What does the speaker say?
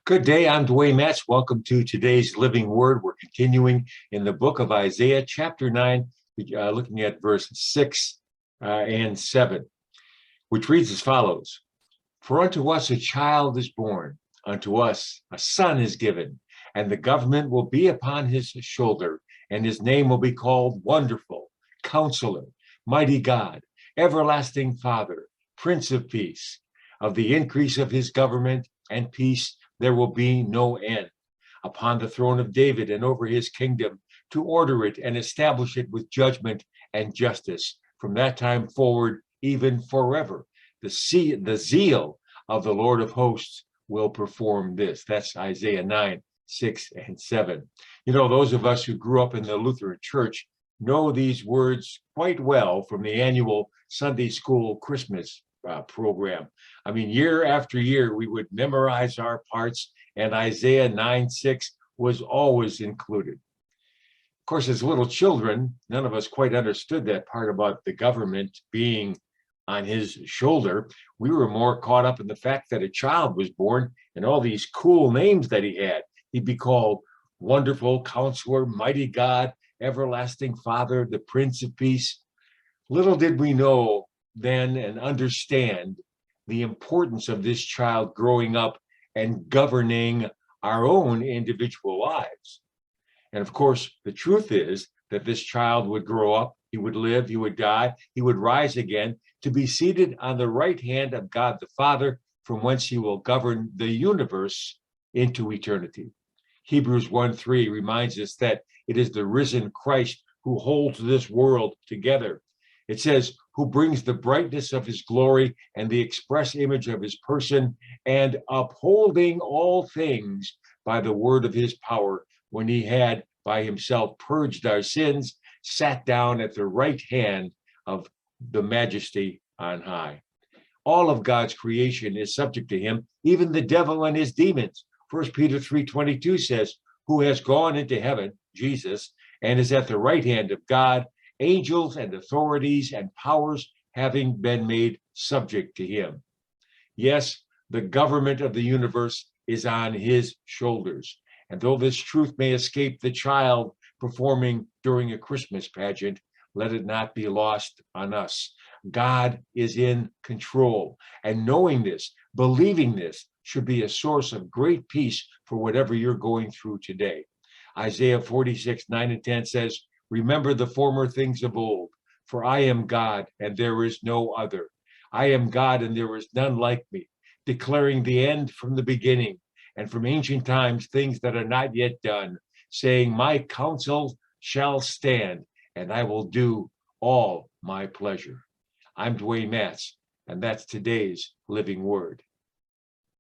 Good day. I'm Dwayne Matz. Welcome to today's Living Word. We're continuing in the book of Isaiah, chapter 9, looking at verse 6 and 7, which reads as follows. For unto us a child is born, unto us a son is given, and the government will be upon his shoulder, and his name will be called Wonderful, Counselor, Mighty God, Everlasting Father, Prince of Peace. Of the increase of his government and peace there will be no end upon the throne of David and over his kingdom, to order it and establish it with judgment and justice from that time forward, even forever. The zeal of the Lord of hosts will perform this. That's Isaiah 9, 6 and 7. You know, those of us who grew up in the Lutheran Church know these words quite well from the annual Sunday school Christmas program. I mean, year after year, we would memorize our parts, and Isaiah 9, 6 was always included. Of course, as little children, none of us quite understood that part about the government being on his shoulder. We were more caught up in the fact that a child was born and all these cool names that he had. He'd be called Wonderful Counselor, Mighty God, Everlasting Father, the Prince of Peace. Little did we know then and understand the importance of this child growing up and governing our own individual lives. And of course, the truth is that this child would grow up, he would live, he would die, he would rise again to be seated on the right hand of God the Father, from whence he will govern the universe into eternity. Hebrews 1:3 reminds us that it is the risen Christ who holds this world together. It says, who brings the brightness of his glory and the express image of his person, and upholding all things by the word of his power, when he had by himself purged our sins, sat down at the right hand of the majesty on high. All of God's creation is subject to him, even the devil and his demons. 1 Peter 3:22 says, who has gone into heaven, Jesus, and is at the right hand of God, angels and authorities and powers having been made subject to him. Yes, the government of the universe is on his shoulders. And though this truth may escape the child performing during a Christmas pageant, let it not be lost on us. God is in control. And knowing this, believing this, should be a source of great peace for whatever you're going through today. Isaiah 46, 9 and 10 says, remember the former things of old, for I am God and there is no other. I am God and there is none like me, declaring the end from the beginning, and from ancient times things that are not yet done, saying, my counsel shall stand, and I will do all my pleasure. I'm Dwayne Matz, and that's today's Living Word.